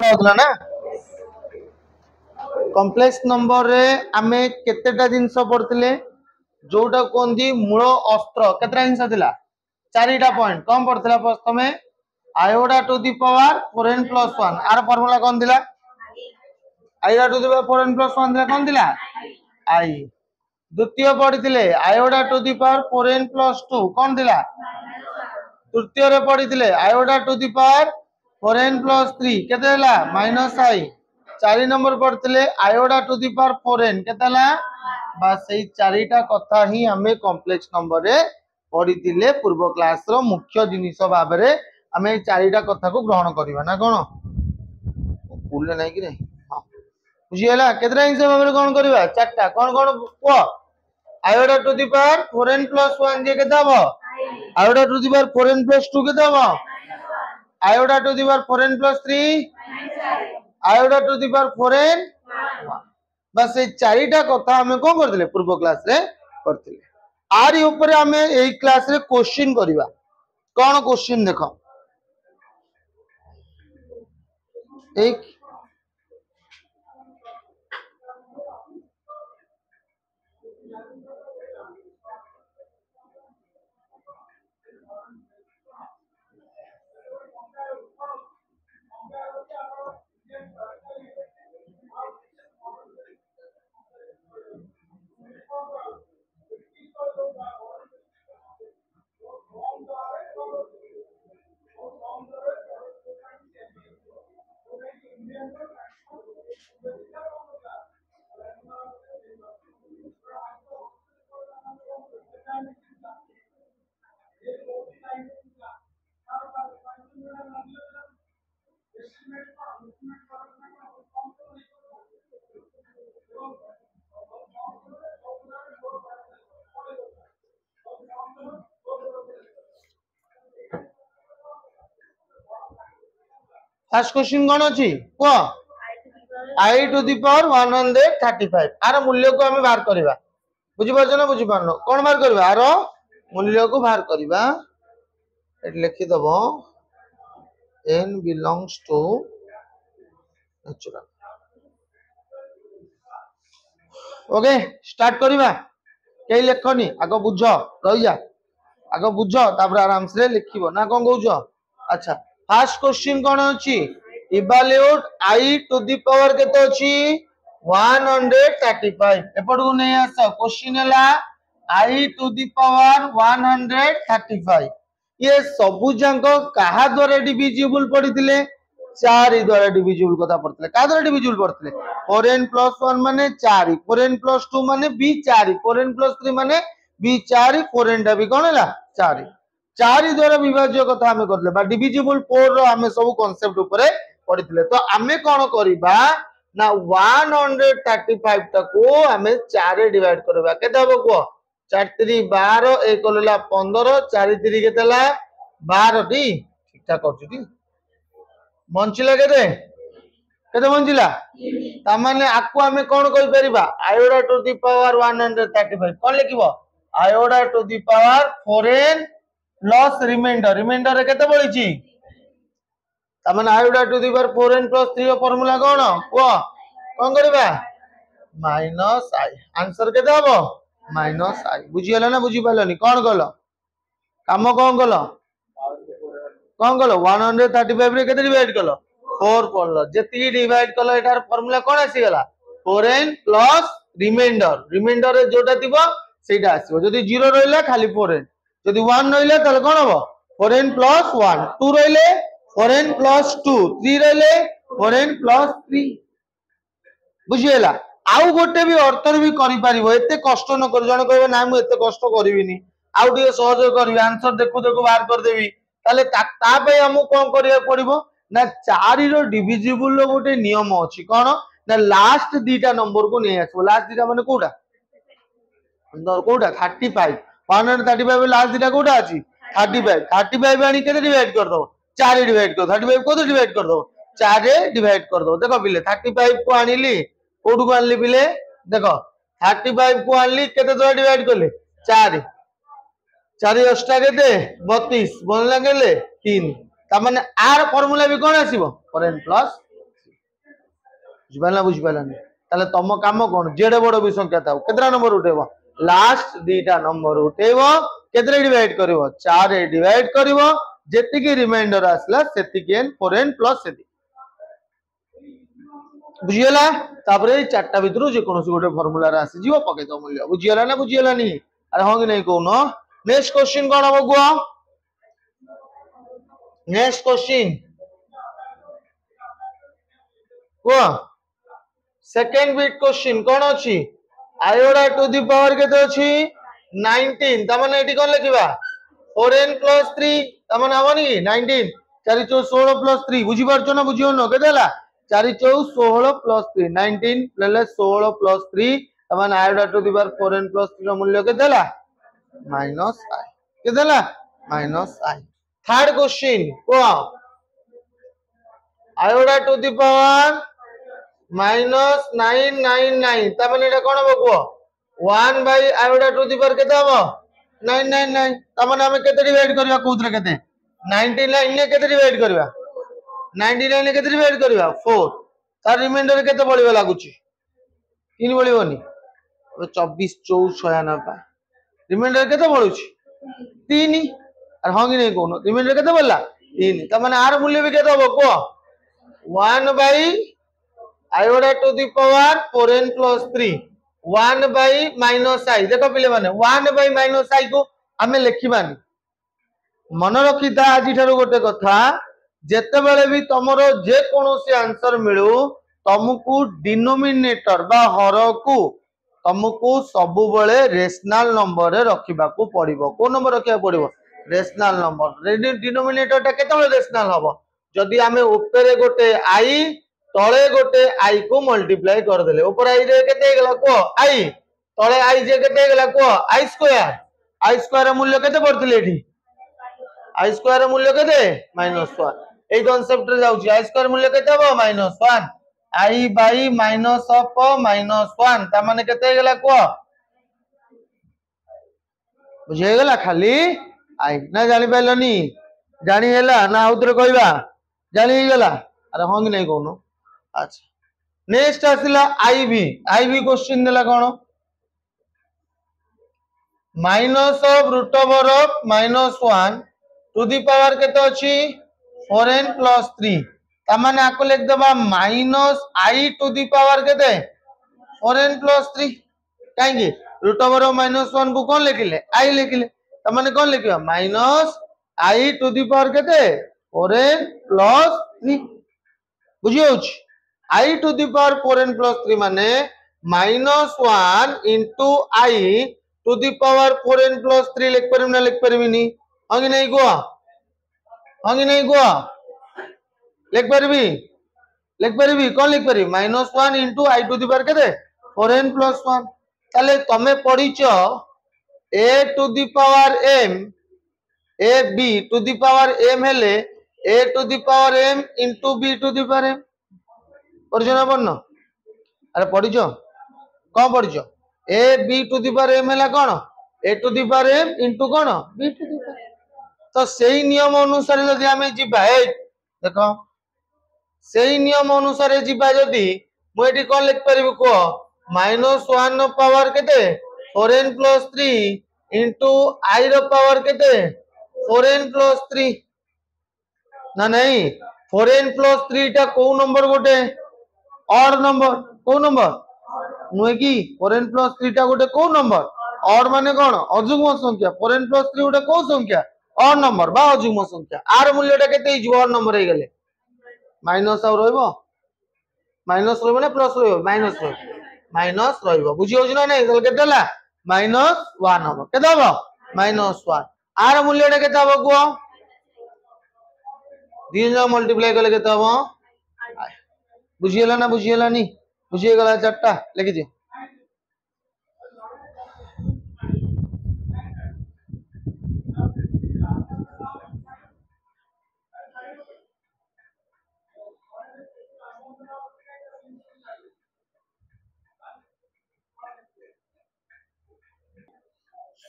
होतला ना complex number रे आमे केतेटा जिंस पड़थिले जोटा कोंदी मूल अस्त्र केतेटा जिंस थिला चारिटा पॉइंट कम पड़थिला प्रथमे iota to the power 4n + 1 आर फार्मूला कोन दिला iota to the power 4n + 1 दिला कोन दिला आई द्वितीय पढ़िथिले iota to the power 4n + 2 कोन दिला तृतीय रे पढ़िथिले iota to the power 4n + 3 केते हला -i 4 नंबर पढ़थिले iota to the power 4n केतेला बस एई चारिटा कथा ही हमें कॉम्प्लेक्स नंबर रे पढ़िथिले पूर्व क्लास रो मुख्य जिनिस भाबे रे हमें चारिटा कथा को ग्रहण करबा ना कोन भूल नै कि नै हां बुझी हला केतेटा हिसाब भाबे रे ग्रहण करबा चारटा कोन कोन को आयोडा टू द पावर 4n + 1 जे केते हबो iota to the power 4n + 2 केते हबो iota to the power 4n + 3 iota to the power 4n बस ए चारिटा कथा हमें कोन करथिले पूर्व क्लास रे करथिले आरी ऊपर हमें एई क्लास रे क्वेश्चन करबा कोन क्वेश्चन देखो एक फर्स्ट क्वेश्चन कोन अछि को I टू द पावर 135 आर मूल्य को हमें बाहर करबा बुझि परछ ना बुझि पारनो कोन बाहर करबा आर मूल्य को बाहर करबा एट लिखि दबो n belongs to natural okay start करबा के लेखनी आगो बुझ रहि जा आगो बुझ तापर आराम से लिखिबो ना कोन कहउछो अच्छा फर्स्ट क्वेश्चन कोन अछि evaluate I to the power केते अछि 135 एपड को नै आस क्वेश्चन हला I टू द पावर 135 ये सबु जंको कहा द्वारा डिविजिबल पडिथिले 4 द्वारा डिविजिबल कथा पड़थिले का द्वारा डिविजिबल पड़थिले 4n + 1 माने 4 4n + 2 माने b4 4n + 3 माने b4 4n टा भी कोन हला 4 4 द्वारा विभाज्य कथा हमें करले बा डिविजिबल 4 रो हमें सब कांसेप्ट ऊपर पढ़िथिले तो हमें कोन करिबा ना 135 टा को हमें 4 रे डिवाइड करबा केते हबो को 4 3 12 1 होला 15 4 3 केतेला 12 टी ठीक ठाक करछु टी बंचिला केते केते बंचिला ता माने आकु हमें कोन कहि परिबा आयोडा टू द पावर 135 कोन लिखिबो iota to the power 4n प्लस रिमाइंडर रिमाइंडर रे केते बळिची ता माने iota to the power 4n + 3 formula कोन को कोन करबा -i आंसर केते हबो -i बुझी हला ना बुझी पालनी कोन गलो काम कोन गलो कोन गलो 135 रे केते डिवाइड कलो 4 पड़लो जेती डिवाइड कलो एटार फार्मूला कोन आसी गला 4n प्लस रिमाइंडर रिमाइंडर रे जोटा दिबो सेटा आसीबो जदी 0 रहइला खाली 4n जदी 1 रहइला तले कोन हबो 4n + 1 2 रहइले 4n + 2 3 रहइले 4n + 3 बुझिएला आउ गोटे भी अर्थ भी करि परिबो एते कष्ट न कर जण कहबो ना मु एते कष्ट करिविनी आउ टिके सहज करबी आंसर देखु देखु बाहर कर देबी ताले ता पे हमु कोन करिया पड़िबो ना 4 रो डिविजिबल रो गोटे नियम अछि कोन ना लास्ट दीटा नंबर को नै आसबो लास्ट दीटा माने कोडा अंदर कोडा 35 135 लास्ट दीटा कोडा अछि 35 35 आनी केते डिवाइड कर दो 4 डिवाइड कर 35 को डिवाइड कर दो 4 रे डिवाइड कर दो देखो बिले 35 को आनिली कोडु को आनली बिले देखो 35 को आनली केते द्वारा डिवाइड करले 4 4 अष्टा केते 32 बनला गेले 3 ता माने आर फार्मूला भी कोन आसीबो 4n + बुझिपारानी ताले तुम काम कौन जेडे बड़ भी संख्या था केतरा नंबर उठेब लास्ट दीटा नंबर उठेब केतरे डिवाइड करिवो 4 रे डिवाइड करिवो जेतिकी रिमाइंडर आसला सेतिकी n 4n प्लस सेति बुझियला तापरे ए चारटा भितरु जे कोनोसी गोटे फार्मूला रे आसी जीवो पके दो मूल्य बुझियला ना बुझियलानी अरे हां कि नहीं कहूनो नेक्स्ट क्वेश्चन कोन हबो गुआ नेक्स्ट क्वेश्चन गुआ सेकंड बिट क्वेश्चन कोन अछि आयोडा टू द पावर केते अछि 19 त माने एटी कोन लिखिबा 4n + 3 त माने हबनी 19 4 4 16 + 3 बुझी परछो ना बुझियो न केतेला 4 4 16 + 3 19 + 16 + 3 त माने iota to the power 4n + 3 रो मूल्य केतेला -i केतेला -i थर्ड क्वेश्चन को आयोडा टू द पावर -999 ता माने एटा कोन हबो को 1 by iota to the power केते हबो 999 ता माने हम केते डिवाइड करबा कोउतरे केते 99 ने केते डिवाइड करबा 99 ने केते डिवाइड करबा 4 तार रिमाइंडर केते बळिबा लागुची 3 बळिबोनी 24 24 96 रिमाइंडर केते बळुची 3 अरे हां कि नहीं कोनो रिमाइंडर केते बळला 3 ता माने आर मूल्य भी केते हबो को 1 by iota to the power 4n + 3 1 by -i देखो पिले माने 1 बाय -i को हमें लिखिबानी मन रखिता आज ठारो गोटे कथा जेते बेले भी तमरो जे कोनोसी आंसर मिलू तुमको डिनोमिनेटर बा हर को तुमको सबु बेले रेशनल नंबर रे रखिबा को पड़िबो को नंबर रखिबा पड़िबो रेशनल नंबर डिनोमिनेटर टा केते बेले रेशनल हबो जदी हमें ऊपर गोटे i तले गोटे आई को मल्टीप्लाई कर देले ऊपर आई रे केते गेला को आई तले आई जे केते गेला को आई स्क्वायर मूल्य केते पड़थिले एठी आई स्क्वायर मूल्य केते -1 ए कांसेप्ट रे जाउची आई स्क्वायर मूल्य केते हबो -1 आई बाई माइनस ऑफ -1 ता माने केते गेला को बुझे गेला खाली आई ना जानि पाइलनी जानि हेला ना आउतरे कहबा जानि गेला अरे हां कि नहीं कोनो अच्छा नेक्स्ट आसिला आईबी क्वेश्चन देला कोन minus of root over of -1 to the power केते अछि 4n + 3 ता माने आको लिख देबा -i टू द पावर केते 4n + 3 काहेकि रूट ओवर ऑफ -1 को कोन लिखिले i लिखिले ता माने कोन लिखिबा -i टू द पावर केते 4n + 3 बुझियो i to the power 4n plus 3 माने -1 into i to the power 4n plus 3 लिख परिम ना लिख परिबिनी हां कि नहीं को हां कि नहीं को लिख परिबी कोन लिख परिबी -1 into i to the power केते 4n plus 1 ताले तमे पढिचो a to the power m a b to the power m हेले a to the power m into b to the power m पढ़िछो पढ़न अरे पढ़िछो कौन पढ़िछो A B to the power M है कौन A to the power M into कौन B to the power तो सही नियम अनुसार जदि आमे जिबा ए देखो सही नियम अनुसार जिबा जदि मु एटी कोन लिख परिबो को -1 नो पावर केते 4n + 3 into i row power केते 4n + 3 ना नहीं 4n + 3 टा को नंबर गोटे और नंबर को नंबर नुए की 4n + 3 टा गोटे को नंबर और माने कोन अजुग्म संख्या 4n + 3 गोटे को संख्या और नंबर बा अजुग्म संख्या आर मूल्यटा केते हिजो और नंबर हे गेले माइनस और रहइबो माइनस रहइबो ना प्लस रहइबो माइनस रहइबो बुझि होछ ना नै केते केतेला -1 हबो केते हबो -1 आर मूल्यटा केते हबो को 3 जन मल्टीप्लाई करले केते हबो बुझियला ना बुझियला नी बुझिए गला चारटा लिखि दे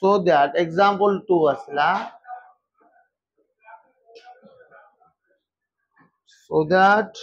so that example 2 asla so that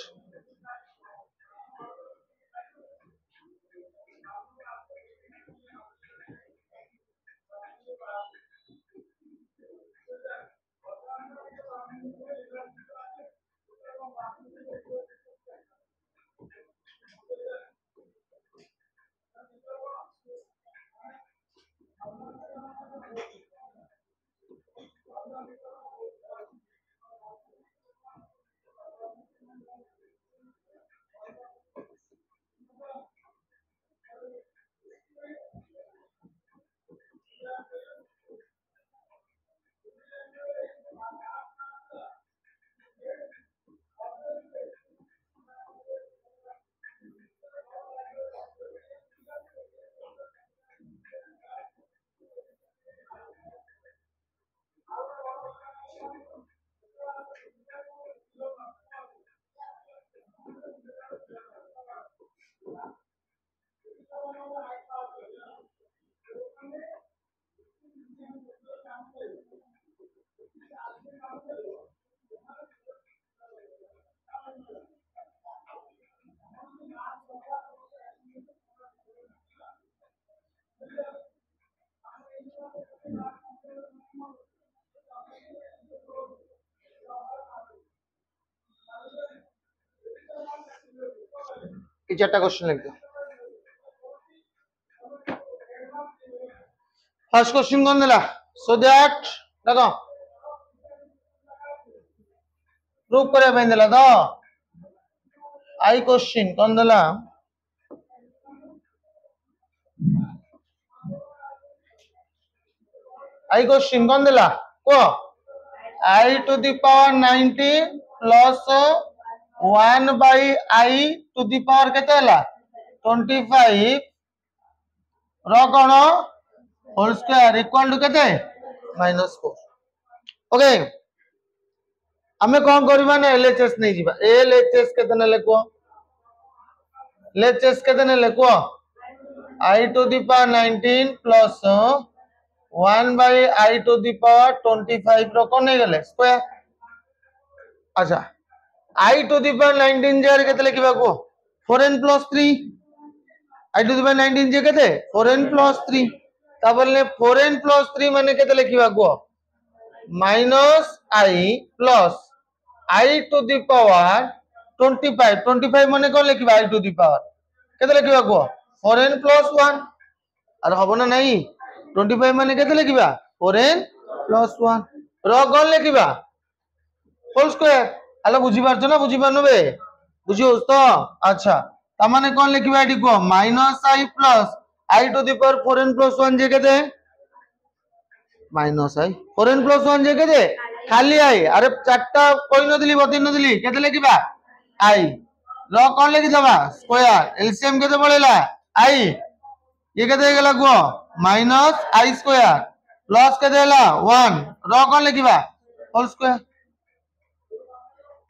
ये चारटा क्वेश्चन लिख दो। फर्स्ट क्वेश्चन कौन देला सो दैट देखो प्रूव करे पे देला तो आई क्वेश्चन कौन देला आई क्वेश्चन कौन देला को I to the power 90 plus 1 by I to the power केते हला 25 रो कोन होल स्क्वायर इक्वल टू केते -4 ओके हमें कौन करबा ना एलएचएस नहीं जीवा एलएचएस केते ने लेको एलएचएस केते ने लेको I to the power 19 plus 1 by I to the power 25 रो कोन नहीं गले स्क्वायर अच्छा आई टू द पावर 19 जर केते लिखबा को 4n + 3 i to the power 19 जे केते 4n + 3 ताबले 4n + 3 माने केते लिखबा को -i plus i to the power 25 माने कोन लिखबा आई टू द पावर केते लिखबा को 4n + 1 अरे हबो ना नहीं 25 माने केते लिखबा 4n + 1 रो कोन लिखबा होल स्क्वायर हला बुझी पारछो ना बुझी पारनो बे बुझियो तो अच्छा ता माने कोन लिखबा एडी को -i plus i to the power 4n + 1 जे केते -i 4n + 1 जे केते खाली आई अरे चारटा कोइ नदिली बति नदिली केते लिखबा आई रो कोन लिखि दबा स्क्वायर एलसीएम केते पळेला आई ये केते गेला को -i² प्लस केते हला 1 रो कोन लिखबा होल स्क्वायर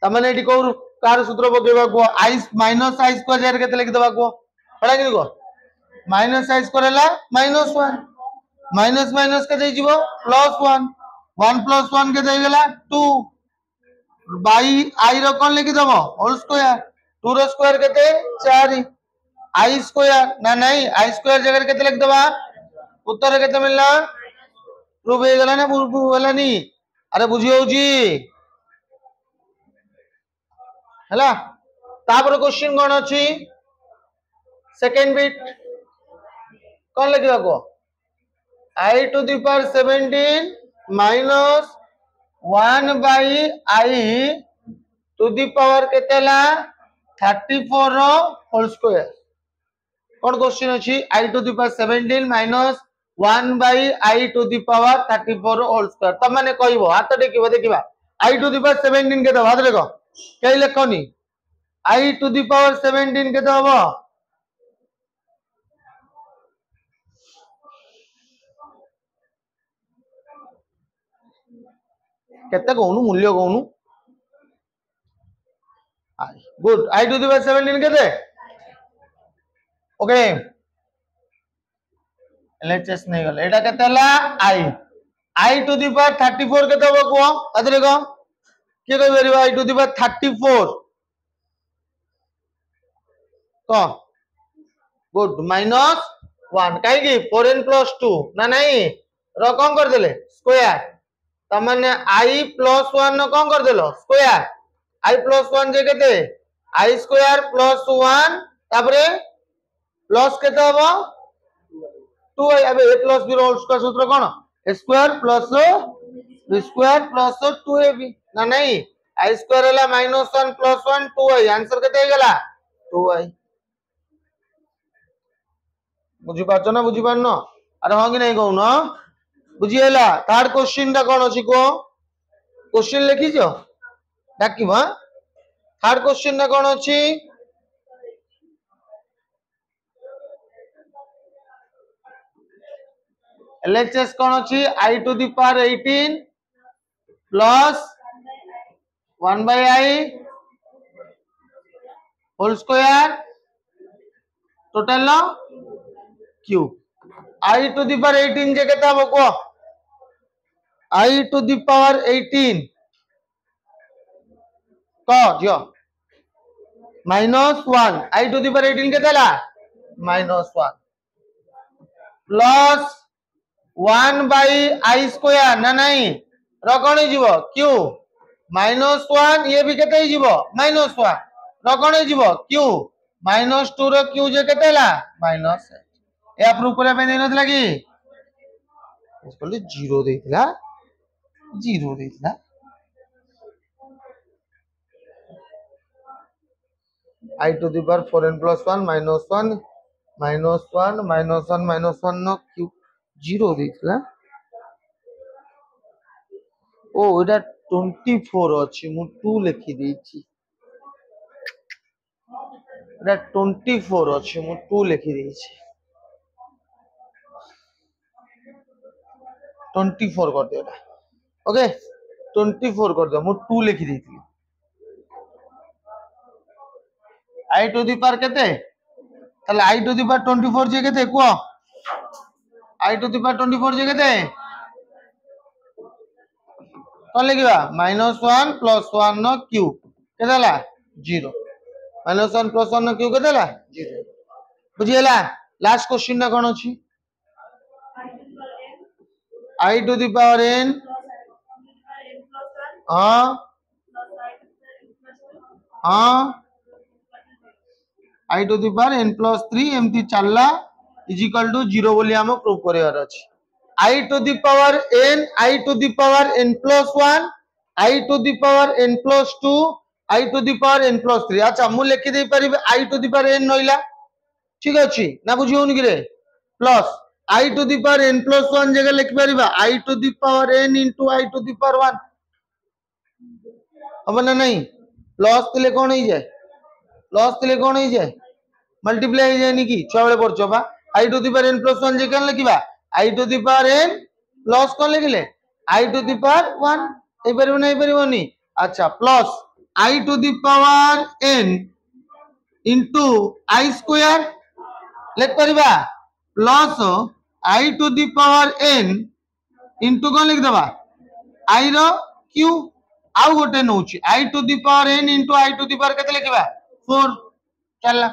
तमने एडी को कार सूत्र पकेबा को i -i² जार केते लिखि दबा को पडा कि को -i² हला -1 माइनस माइनस के दे जीवो +1 1 + 1 के दे गेला 2 बाई आई रो कोन लिखि दबो होल स्क्वायर 2 रो स्क्वायर केते 4 i² ना नहीं i² जगह केते लिख दबा उत्तर केते मिलला प्रूफ हे गेला ना प्रूफ होला नी अरे बुझियो जी हला तापर क्वेश्चन कोन अछि सेकंड बिट कोन लिखबा को I to the power 17 minus 1 by I to the power केतेला 34 रो होल स्क्वायर कोन क्वेश्चन अछि I to the power 17 minus 1 by I to the power 34 रो होल स्क्वायर त माने कहइबो हाथ देखिबो देखिबा आई टू द पावर 17 के हाथ देखो कई लेखनी आई टू द पावर 17 के हबो केते कहनु मूल्य कहनु गुड आई टू द पावर 17 केते ओके एलएचएस नहीं गले एटा केते हला आई टू द पावर 34 केते हबो को अदरे को के कहि परिबा आई टू द पावर 34 को गुड -1 काई की 4n + 2 ना नहीं रो कोन कर देले स्क्वायर तमने i + 1 न कोन कर देलो स्क्वायर i + 1 जे केते i² + 1 तापरे प्लस केते हबो 2i अबे a + b रो होल स्क्वायर सूत्र कोन a² + b² + 2ab ना नहीं i² हला -1 + 1 2i आंसर केते गेला 2i बुझी पाछो ना बुझी पारनो अरे हां कि नहीं कहू न बुझी हला थर्ड क्वेश्चन दा कोन अछि को क्वेश्चन लिखि जो डाकिबा थर्ड क्वेश्चन दा कोन अछि एलएचएस कोन अछि i to the power 18 plus 1 by i whole square total नो q i to the power 18 जे केता हबो को i टू द पावर 18 को जो -1 i टू द पावर 18 केताला -1 प्लस 1 बाई i² ना नहीं रो कोन जीवो q -1 ये भी केते जीवो -1 रो कोन जीवो q -2 ର q जे केते हला -8 ए अप्रूव करे पे नै नथला कि इसको 0 देथिला 0 देथिला I to the power 4n plus 1 minus 1 minus 1 minus 1 minus 1 no q 0 देथिला ओ एटा 24 अछि मु 2 लिखि देछि एटा 24 अछि मु 2 लिखि देछि 24 कर दे एटा ओके 24 कर दे मु 2 लिखि देछि I to the power केते ताले I to the power 24 जे केते को I to the power 24 जे केते कौन लिखा -1 + 1 नो q केला 0 -1 + 1 नो q केला 0 बुझियला लास्ट क्वेश्चन ना कोन अछि I to the power n हां हां I to the power n + 3 एमती चलला = 0 बोली हम प्रूव करिवार अछि I to the power n I to the power n plus 1 I to the power n plus 2 I to the power n plus 3 अच्छा मु लिखि दे परिबे I to the power n नइला ठीक अछि ना बुझी होनी कि रे plus I to the power n plus 1 जगह लिख परिबा I to the power n into I to the power 1 अब ना नहीं प्लस तिले कोन होई जाय प्लस तिले कोन होई जाय मल्टीप्लाई हो जाय नी कि छबळे पड़छो बा I to the power n plus 1 जगह लिखिबा I to the power n plus कोन लिखले I to the power 1 ए परिबो नहीं परिबोनी अच्छा plus I to the power n into I square लिख परिबा plus I to the power n into कोन लिख दबा I रो q आउ गोटे नउची I to the power n into I to the power केते लिखिबा 4 चलला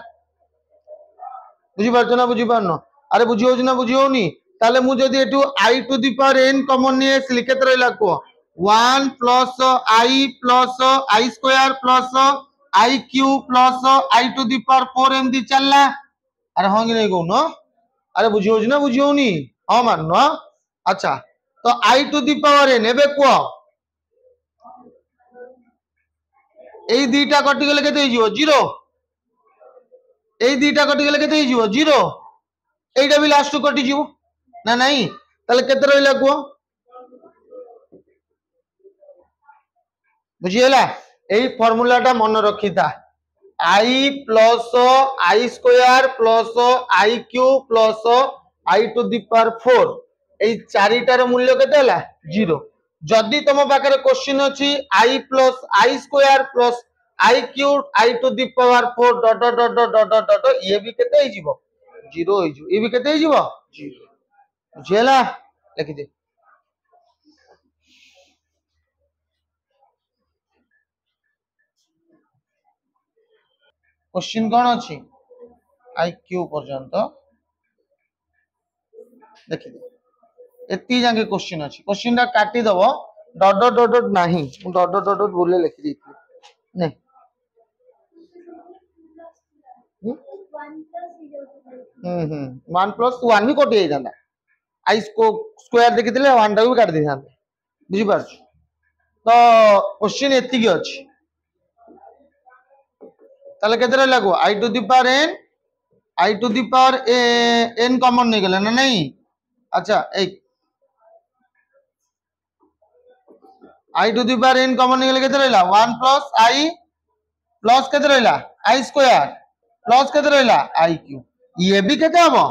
बुझी पारछो ना बुझी पारनो अरे बुझी होछ ना बुझी होनी ताले मु जदी एटू I to the power n common ने असली केते रहला को 1 plus I plus I square plus I cube plus I to the power 4 एमदी चलला अरे होंगी नहीं कहूनो अरे बुझी होछ ना बुझी होनी हां माननो अच्छा तो I to the power n एबे को एई दीटा कटि गेले केते हिजियो 0 एई दीटा कटि गेले केते हिजियो 0 एइटा भी लास्ट कटि जिवो ना नहीं ताले केते रहला को बुझियला एई फार्मूलाटा मन रखिता I plus I square plus I cube plus I to the power 4 एई चारिटार मूल्य केते हला 0 जदी तुम पाखरे क्वेश्चन अछि I plus I square plus I cube I to the power 4 dot dot dot dot dot dot ये भी केते ही जीवो 0 ही जीवो ये भी केते ही जीवो 0 बुझियला लिखि दे क्वेश्चन कोन अछि I क्यू पर्यंत देखि दे एती जाके क्वेश्चन अछि क्वेश्चन रा काटी दबो डॉट डॉट डॉट डॉट नाही मु डॉट डॉट डॉट डॉट बोले लिखि देथि नै 1 plus 1 भी कोटी जांदा आई को स्क्वायर देखि दिले 1 टा भी काट दे जांदा बुझी पारछ तो क्वेश्चन एती की अछि ताले केते रहला को I to the power n I to the power n common नहीं गेला ना नहीं अच्छा एक I to the power n common नहीं गेले केते रहला 1 plus I प्लस केते रहला I स्क्वायर प्लस केते रहला I क्यूब ये भी केते हबो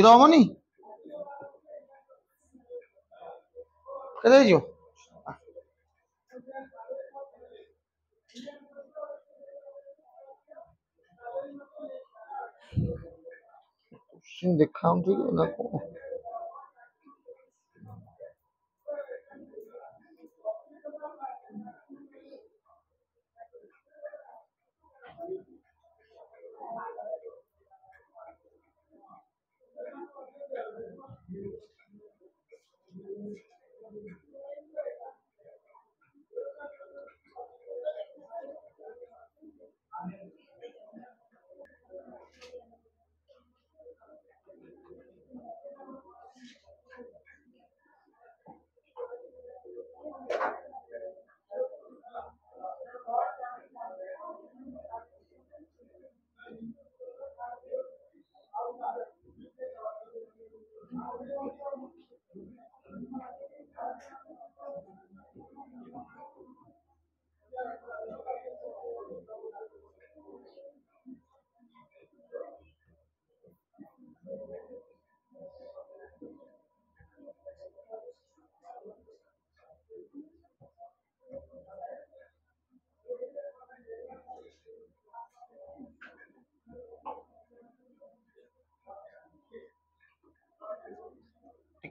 0 हबोनी केते जो दिखाऊं ठीक है ना को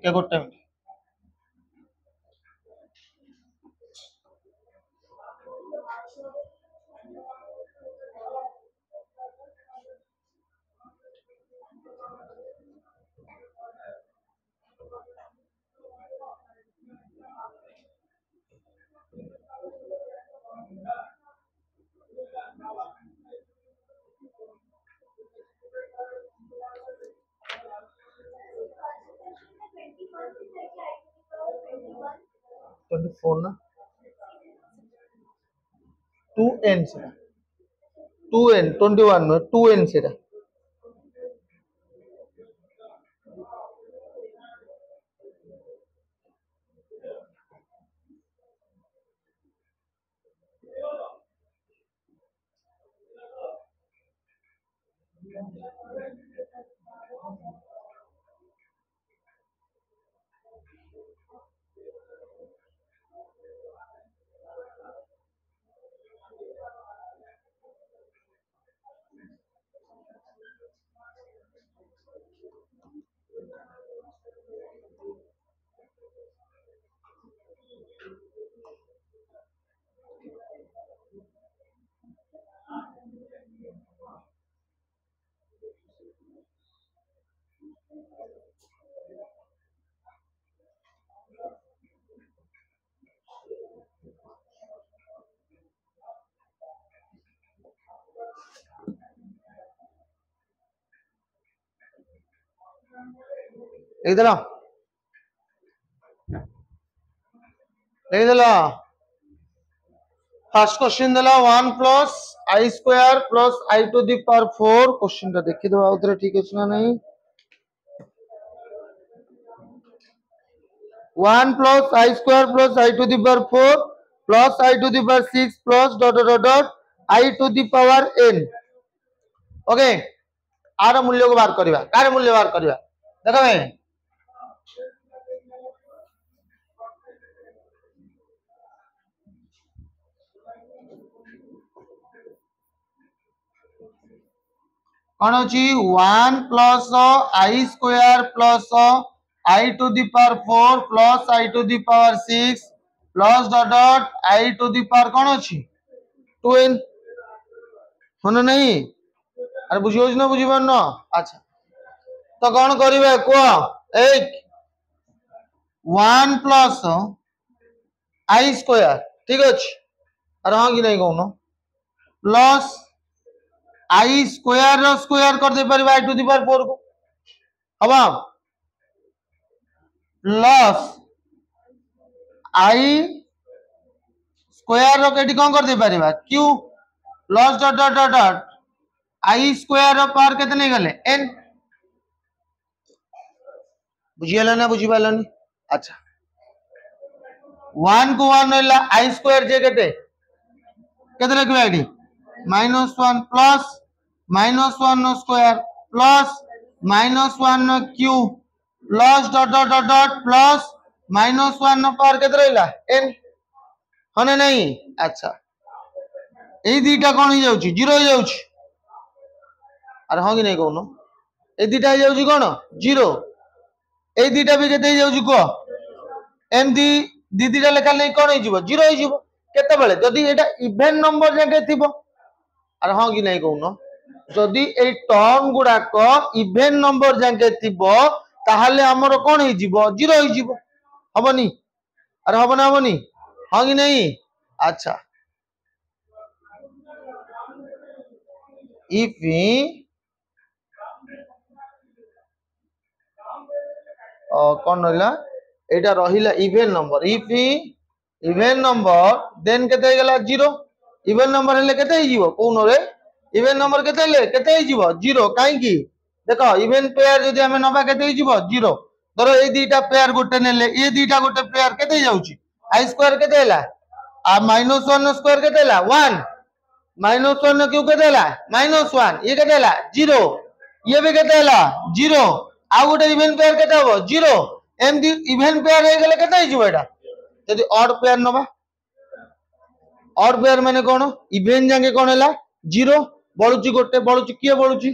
टिके गोटे मिनिट फोर ना 2n से 2n 21 में 2n से लिख देला फर्स्ट क्वेश्चन देला 1 plus I square plus i to the power 4 question टा देखि दो आउथरे ठीक अछि ना नहीं 1 plus I square plus i to the power 4 plus i to the power 6 plus dot dot dot i to the power n okay आर मूल्य को बाहर करबा कार मूल्य बाहर करबा देखबे कौन अच्छी 1 plus I square plus i to the power 4 plus i to the power 6 plus dot dot i to the power कौन अच्छी 2n होना नहीं अरे बुझियो ना बुझी पार न अच्छा तो कौन करिवे को एक 1 प्लस आई स्क्वायर ठीक अच्छे अरे हाँ कि नहीं कौन प्लस आई स्क्वायर कर दे पारिबा आई टू दी पावर 4 को हबा प्लस आई स्क्वायर रो केटी कोन कर दे पारिबा q plus dot dot dot dot I square रो पावर केते नहीं गले n बुझियला ना बुझी पालनी अच्छा 1 को 1 होला आई स्क्वायर जे केते केते लिखबा ID -1 plus -1 square plus -1 Q plus dot dot dot dot plus -1 power केते रहला n हने नहीं अच्छा ए दीटा कोन हो जाउची 0 हो जाउची अरे हां कि नहीं कहनो ए दीटा हो जाउची कोन 0 ए दीटा भी केते हो जाउची को एमदी दीदीटा लेखा नहीं कोन हो जीवो 0 हो जीवो केते बेले जदी एटा इवन नंबर जाके थिबो अरे हां कि नहीं कहनो जदी ए टर्म गुडा को इवन नंबर जाके थिबो ताहले हमरो कोन हो जीवो 0 हो जीवो हबनी अरे हबना हबनी हां कि नहीं अच्छा if कौन रहा एटा रहिला even number if even number then केते गेला 0 इवन नंबर हेले केते ही जीवो कोन रे इवन नंबर केते ले केते ही जीवो 0 काई की देखो इवन पेयर जदी हमें नबा केते ही जीवो 0 धरो ए दीटा पेयर गोटे नेले ए दीटा गोटे पेयर केते ही जाउची आई स्क्वायर केते हैला आ -1 स्क्वायर केते हैला 1 -1 क्यों केते हैला -1 ये केते हैला 0 ये भी केते हैला 0 आ गोटे इवन पेयर केते हो 0 एमदी इवन पेयर हे गेले केते हिजो एटा यदि ऑड पेयर नबा ऑड पेयर माने कोन इवन जाके कोन हैला 0 बळुची गोटे बळुची किए बळुची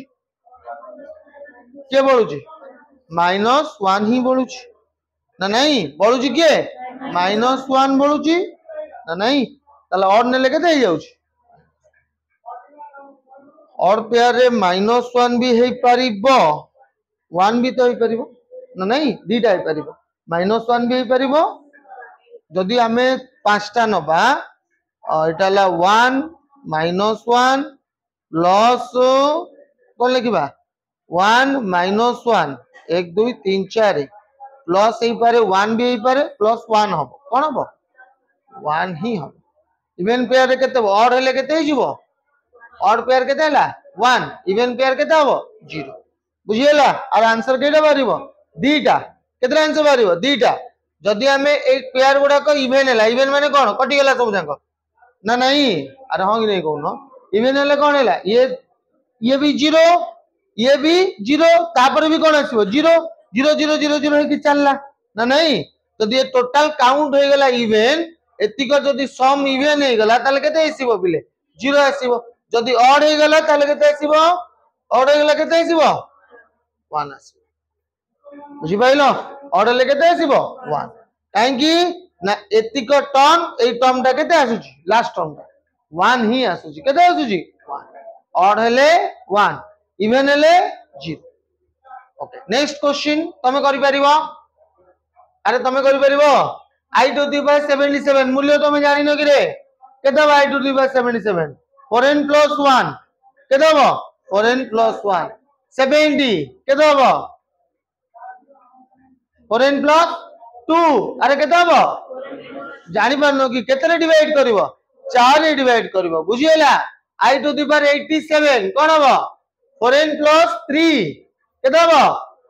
-1 ही बळुची ना नहीं बढ़ुची किए -1 बढ़ुची ना नहीं ताले ऑड नेले केते हो जाउची ऑड पेयर रे -1 भी हे परिबो 1 भी तो हे परिबो ना नहीं दीटा हे परिबो -1 भी हे परिबो जदि आमे पांचटा नबा एटा ला 1 -1 प्लस कोन लिखिबा 1 -1 1 2 3 4 प्लस हे पारे 1 भी हे पारे प्लस 1 हबो कोन हबो 1 ही हबो इवन पेयर रे केते ऑड हेले केते हे जिवो ऑड पेयर केते हला 1 इवन पेयर केते हबो 0 बुझियला और आंसर केटा बारिबो दीटा केतरा आंसर बारिबो दीटा जदि हमें एक पेयर गुडा को इवन हला इवन माने कोन कटि गेला सब जांको ना नहीं अरे हां कि नहीं कहूनो इवन हले कोन हला ये भी 0 ये भी 0 तापर भी कोन आसीबो 0 0 0 0 0 कि चलला ना नहीं जदि ये टोटल काउंट हो गेला इवन एतिक जदि सम इवन हे गेला ताले केते आसीबो बिले 0 आसीबो जदि ऑड हे गेला ताले केते आसीबो ऑड हे गेला केते आसीबो 1 आसीबो बुझि पाइलो ऑड हेले केते आसीबो 1 काहे कि ना एतिक टर्म ए टर्म टा केते आसुची लास्ट टर्म टा 1 ही आसुची केते आसुची 1 ऑड हेले 1 इवन हेले 0 ओके नेक्स्ट क्वेश्चन तमे करि परिबो अरे तमे करि परिबो i टू द पावर 77 मूल्य तमे जानि न कि रे केते बा i to the power 77 4n + 1 केते बा 4n + 1 70 केते बा 4n + 2 अरे केते बा जानि पारनो कि केते रे डिवाइड करबो 4 रे डिवाइड करबो बुझियला i टू द पावर 87 कोन बा 4n + 3 केते बा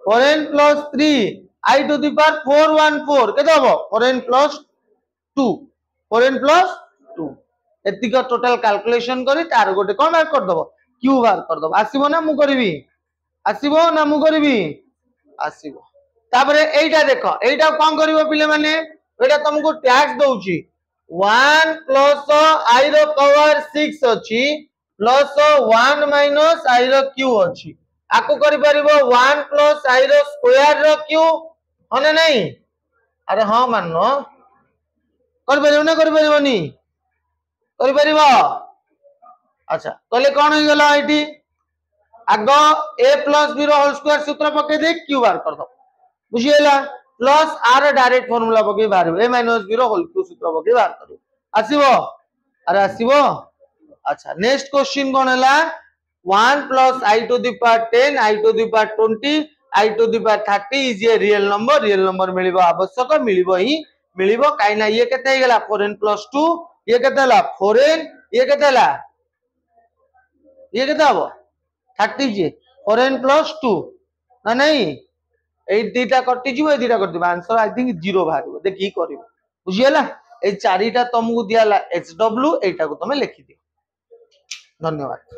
4n + 3 i to the power 414 केते बा 4n + 2 4n + 2 एतिक टोटल कैलकुलेशन करी तार गोटे कोन बार कर दबो q बार कर दबो आसीबो ना मु करबी आसीबो ना मु करबी आसीबो तापरे एइटा देखो एइटा कोन करबो पिले माने एटा तुमको टैक्स दउची 1 + i रो पावर 6 अछि प्लस 1 - i रो q अछि आको करि परिबो 1 + i रो स्क्वायर रो q होने नहीं अरे हां माननो कर परिबो ना कर परिबोनी कर परिबो अच्छा कहले कोन हो गेला आईटी आगो a + b रो होल स्क्वायर सूत्र पके दे q बार कर दो बुझियला प्लस r डायरेक्ट फार्मूला पके बार a - b रो होल q सूत्र पके बार करू आसीबो अरे आसीबो अच्छा नेक्स्ट क्वेश्चन कोन हला 1 + i to the power 10 i to the power 20 i to the power 30 is a real number मिलिबो आवश्यक मिलिबो ही मिलिबो काइना ये केते हे गेला 4n + 2 ये केते हला 4n ये केते हला ये केते हबो 30 जे 4n + 2 ना नहीं ए दीटा कटि जिवो ए दीटा कटि दिबो आंसर आई थिंक 0 बाहरिबो देखि करिवो बुझियला ए चारिटा तुमको दियाला hw एटा को तुम लिखि दियो धन्यवाद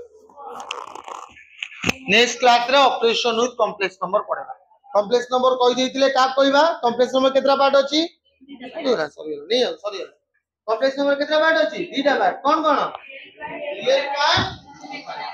नेक्स्ट क्लास रे ऑपरेशन विथ कॉम्प्लेक्स नंबर पढेबा कॉम्प्लेक्स नंबर कहि देइतिले का कहबा कॉम्प्लेक्स नंबर केतरा पार्ट अछि सॉरी कॉम्प्लेक्स नंबर केतरा पार्ट अछि दीटा पार्ट कोन कोन रियल पार्ट